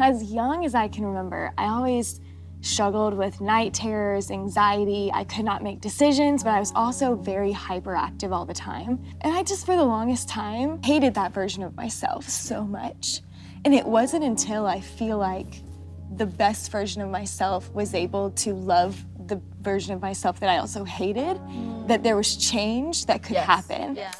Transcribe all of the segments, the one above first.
As young as I can remember, I always struggled with night terrors, anxiety. I could not make decisions, but I was also very hyperactive all the time. And I just, for the longest time, hated that version of myself so much. And it wasn't until I feel like the best version of myself was able to love the version of myself that I also hated, that there was change that could happen. Yeah.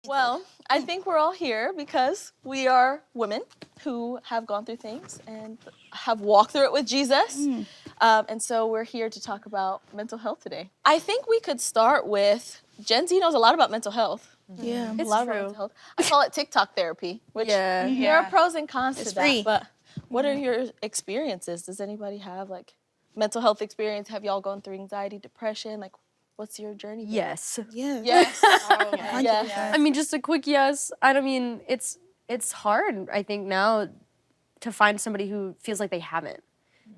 Well, I think we're all here because we are women who have gone through things and have walked through it with Jesus. And so we're here to talk about mental health today. I think we could start with, Gen Z knows a lot about mental health. Yeah, A lot about mental health. I call it TikTok therapy, which there are pros and cons to that. free. But what are your experiences? Does anybody have like mental health experience? Have y'all gone through anxiety, depression? Like, what's your journey been? Yes. Yeah. Yes. Yeah. I mean, just a quick yes. I don't mean, it's hard, I think, now to find somebody who feels like they haven't.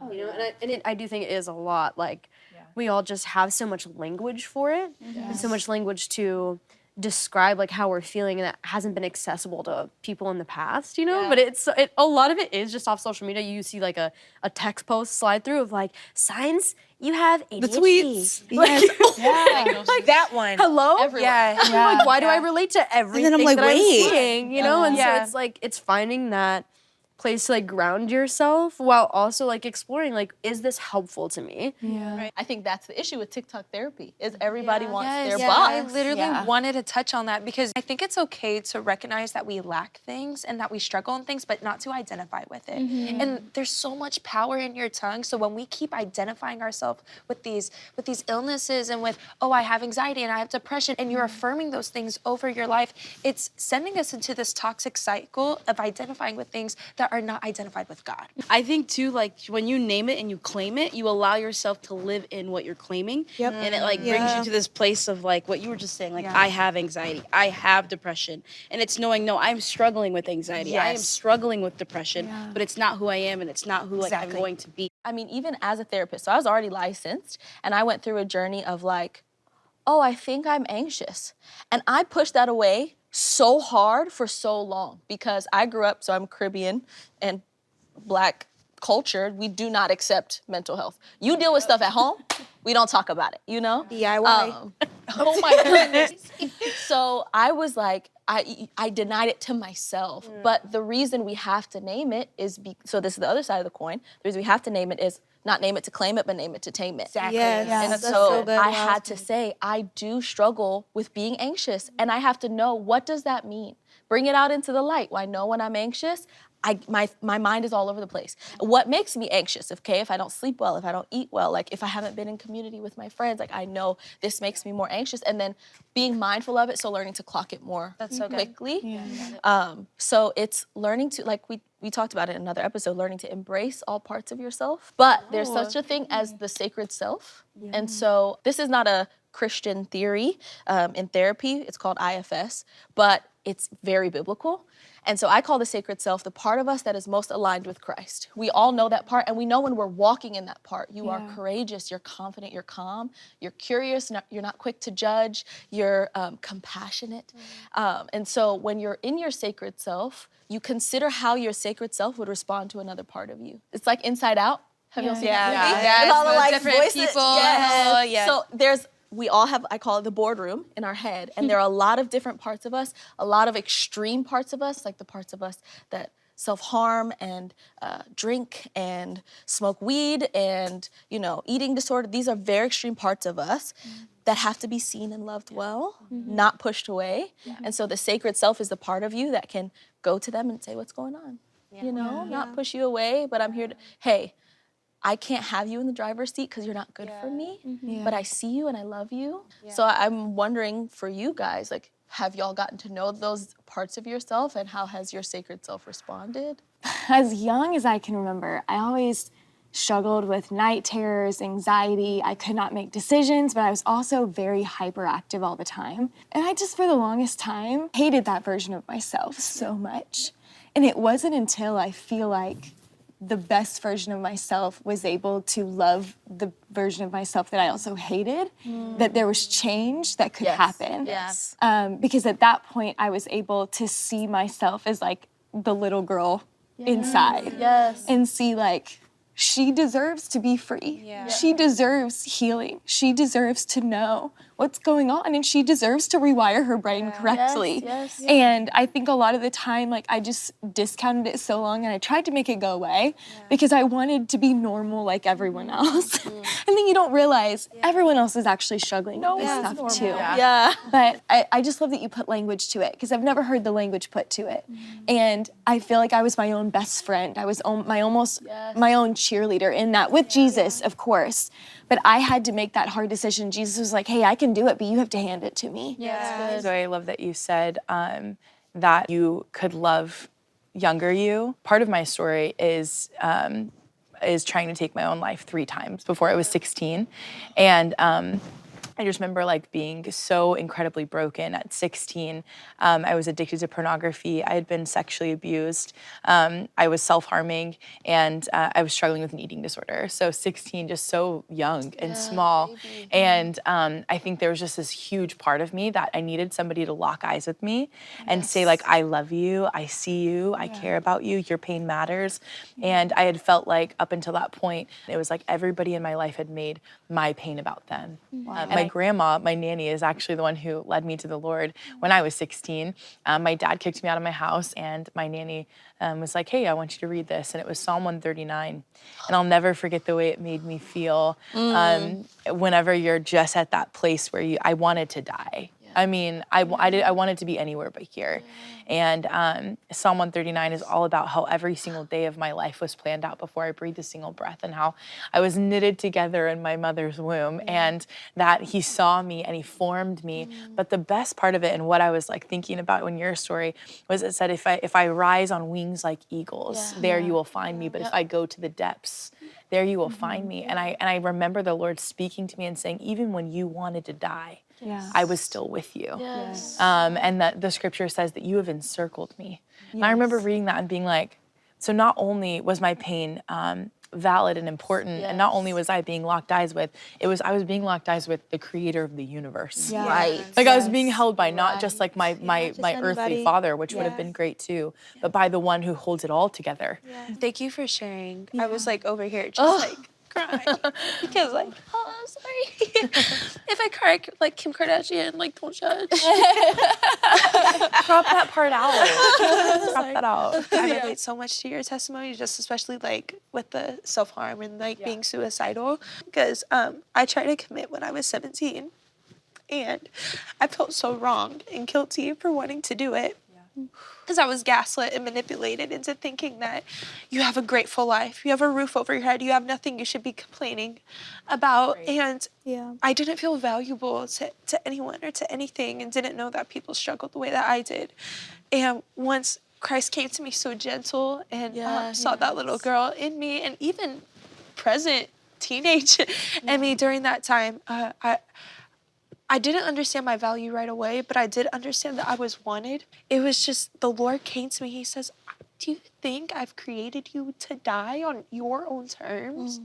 You know, and I do think it is a lot. Like, we all just have so much language for it, and so much language to describe like how we're feeling, and that hasn't been accessible to people in the past, you know? But a lot of it is just off social media. You see like a text post slide through of like, signs you have ADHD. The tweets. Like, Like that one. hello? Everyone. Yeah. I'm like, why do I relate to everything I'm like, that I'm wait. seeing, you know? And so it's like, it's finding that place to like ground yourself while also like exploring, like, is this helpful to me? Yeah. I think that's the issue with TikTok therapy is everybody wants their I box. literally wanted to touch on that because I think it's okay to recognize that we lack things and that we struggle in things, but not to identify with it. And there's so much power in your tongue. So when we keep identifying ourselves with these illnesses and with, oh, I have anxiety and I have depression, and you're affirming those things over your life, it's sending us into this toxic cycle of identifying with things that are not identified with God. I think too, like when you name it and you claim it, you allow yourself to live in what you're claiming. Yep. And it like brings you to this place of like what you were just saying, like I have anxiety, I have depression. And it's knowing, no, I'm struggling with anxiety. I am struggling with depression, but it's not who I am and it's not who like I'm going to be. I mean, even as a therapist, so I was already licensed and I went through a journey of like, oh, I think I'm anxious. And I pushed that away so hard for so long because I grew up, so I'm Caribbean and Black cultured, we do not accept mental health. You deal with stuff at home, we don't talk about it, you know? DIY. Oh my goodness. So I was like, I denied it to myself. But the reason we have to name it is, so this is the other side of the coin, the reason we have to name it is not name it to claim it, but name it to tame it. Exactly. Yes. And That's so good. I had to say, I do struggle with being anxious. And I have to know, what does that mean? Bring it out into the light. I know when I'm anxious, my mind is all over the place. What makes me anxious? If I don't sleep well, if I don't eat well, like if I haven't been in community with my friends, like I know this makes me more anxious. And then being mindful of it, so learning to clock it more quickly. So it's learning to, like we talked about it in another episode, learning to embrace all parts of yourself. But there's such a thing as the sacred self. And so this is not a Christian theory in therapy. It's called IFS, but it's very biblical. And so I call the sacred self the part of us that is most aligned with Christ. We all know that part, and we know when we're walking in that part. You are courageous, you're confident, you're calm, you're curious, you're not quick to judge, you're compassionate. And so when you're in your sacred self, you consider how your sacred self would respond to another part of you. It's like Inside Out. Have y'all seen that movie? Yes, With all the, like, different voices. people. Yes. So we all have, I call it the boardroom in our head, and there are a lot of different parts of us, a lot of extreme parts of us, like the parts of us that self-harm and drink and smoke weed and, eating disorder. These are very extreme parts of us that have to be seen and loved well, not pushed away. And so the sacred self is the part of you that can go to them and say, what's going on? Not push you away, but I'm here to, hey, I can't have you in the driver's seat because you're not good for me, but I see you and I love you. So I'm wondering for you guys, like, have y'all gotten to know those parts of yourself, and how has your sacred self responded? As young as I can remember, I always struggled with night terrors, anxiety. I could not make decisions, but I was also very hyperactive all the time. And I just, for the longest time, hated that version of myself so much. And it wasn't until I feel like the best version of myself was able to love the version of myself that I also hated, that there was change that could happen. Yes. Because at that point, I was able to see myself as like the little girl inside. Yes. And see like, she deserves to be free. Yeah. She deserves healing. She deserves to know what's going on, and she deserves to rewire her brain correctly. Yes, yes. And I think a lot of the time, like, I just discounted it so long, and I tried to make it go away because I wanted to be normal like everyone else. And then you don't realize everyone else is actually struggling with this stuff too. Yeah. But I just love that you put language to it, because I've never heard the language put to it. And I feel like I was my own best friend. I was my own cheerleader in that, with Jesus, of course. But I had to make that hard decision. Jesus was like, hey, I can do it, but you have to hand it to me. Yeah. So I love that you said that you could love younger you. Part of my story is trying to take my own life 3 times before I was 16. And I just remember like being so incredibly broken at 16. I was addicted to pornography. I had been sexually abused. I was self-harming, and I was struggling with an eating disorder. So 16, just so young and small. Baby. And I think there was just this huge part of me that I needed somebody to lock eyes with me and say like, I love you, I see you, I care about you, your pain matters. And I had felt like up until that point, it was like everybody in my life had made my pain about them. My grandma, my nanny, is actually the one who led me to the Lord when I was 16. My dad kicked me out of my house, and my nanny was like, hey, I want you to read this. And it was Psalm 139. And I'll never forget the way it made me feel whenever you're just at that place where I wanted to die. I mean, I wanted to be anywhere but here. And Psalm 139 is all about how every single day of my life was planned out before I breathed a single breath, and how I was knitted together in my mother's womb, and that he saw me and he formed me. But the best part of it, and what I was like thinking about in your story, was it said, if I rise on wings like eagles, there you will find me. But if I go to the depths, there you will find me. And I remember the Lord speaking to me and saying, even when you wanted to die, I was still with you. Yes. And that the scripture says that you have encircled me. And I remember reading that and being like, so not only was my pain valid and important, and not only was I being locked eyes with, I was being locked eyes with the creator of the universe. Yeah. Right. Like I was being held by not just like my earthly father, which would have been great too, but by the one who holds it all together. Thank you for sharing. I was like over here just like crying because like, oh, I'm sorry. If I cry like Kim Kardashian, like don't judge. Crop that part out. Crop that out. I relate so much to your testimony, just especially like with the self-harm and like being suicidal, because I tried to commit when I was 17, and I felt so wrong and guilty for wanting to do it. Because I was gaslit and manipulated into thinking that you have a grateful life, you have a roof over your head, you have nothing you should be complaining about. Right. And I didn't feel valuable to anyone or to anything, and didn't know that people struggled the way that I did. And once Christ came to me so gentle and saw that little girl in me, and even present teenage Emy during that time, I didn't understand my value right away, but I did understand that I was wanted. It was just the Lord came to me. He says, do you think I've created you to die on your own terms?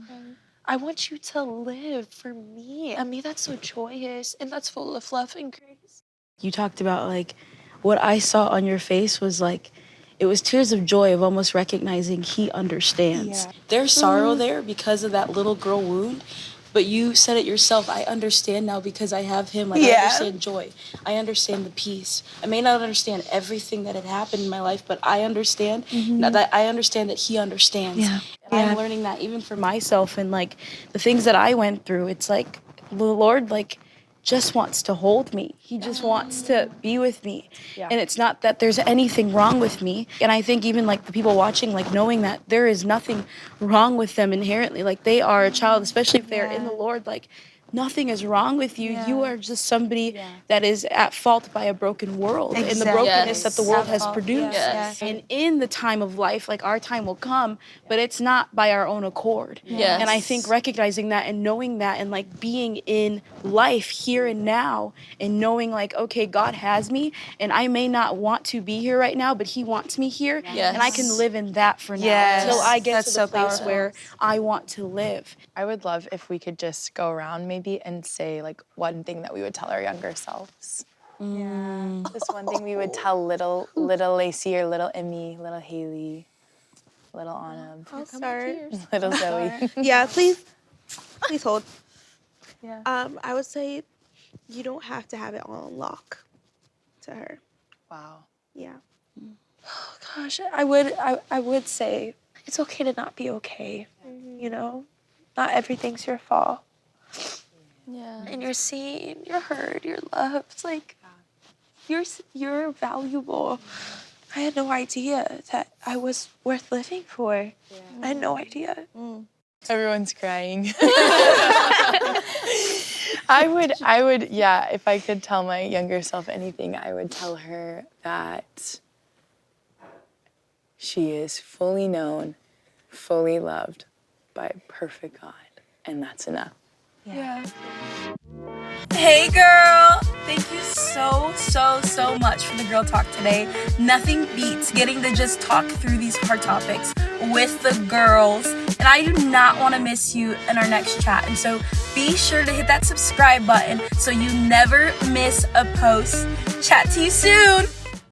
I want you to live for me. I mean, that's so joyous, and that's full of love and grace. You talked about like what I saw on your face was like, it was tears of joy of almost recognizing he understands. There's sorrow there because of that little girl wound. But you said it yourself, I understand now because I have him. Like, I understand joy. I understand the peace. I may not understand everything that had happened in my life, but I understand that I understand that he understands. And I'm learning that even for myself, and like the things that I went through, it's like the Lord like just wants to hold me. He just wants to be with me. And it's not that there's anything wrong with me. And I think even like the people watching, like knowing that there is nothing wrong with them inherently, like they are a child, especially if they're in the Lord, like nothing is wrong with you. You are just somebody that is at fault by a broken world and the brokenness that the world has produced. Yes. And in the time of life, like our time will come, but it's not by our own accord. Yes. And I think recognizing that and knowing that and like being in life here and now and knowing like, okay, God has me and I may not want to be here right now, but he wants me here. Yes. And I can live in that for now Yes. until I get That's to the so place powerful. where I want to live. I would love if we could just go around maybe and say like one thing that we would tell our younger selves. Just one thing we would tell little Lacy or little Emy, little Haleigh, little Anab, I'll start. little Zoey. Yeah, please hold. Yeah. I would say you don't have to have it on lock to her. Wow. Yeah. Gosh, I would say it's okay to not be okay. You know, not everything's your fault. Yeah. And you're seen, you're heard, you're loved. Like, you're valuable. I had no idea that I was worth living for. I had no idea. Everyone's crying. I would, yeah, if I could tell my younger self anything, I would tell her that she is fully known, fully loved by a perfect God, and that's enough. Yeah. Hey girl! Thank you so much for the girl talk today. Nothing beats getting to just talk through these hard topics with the girls. And I do not want to miss you in our next chat. And so be sure to hit that subscribe button so you never miss a post. Chat to you soon!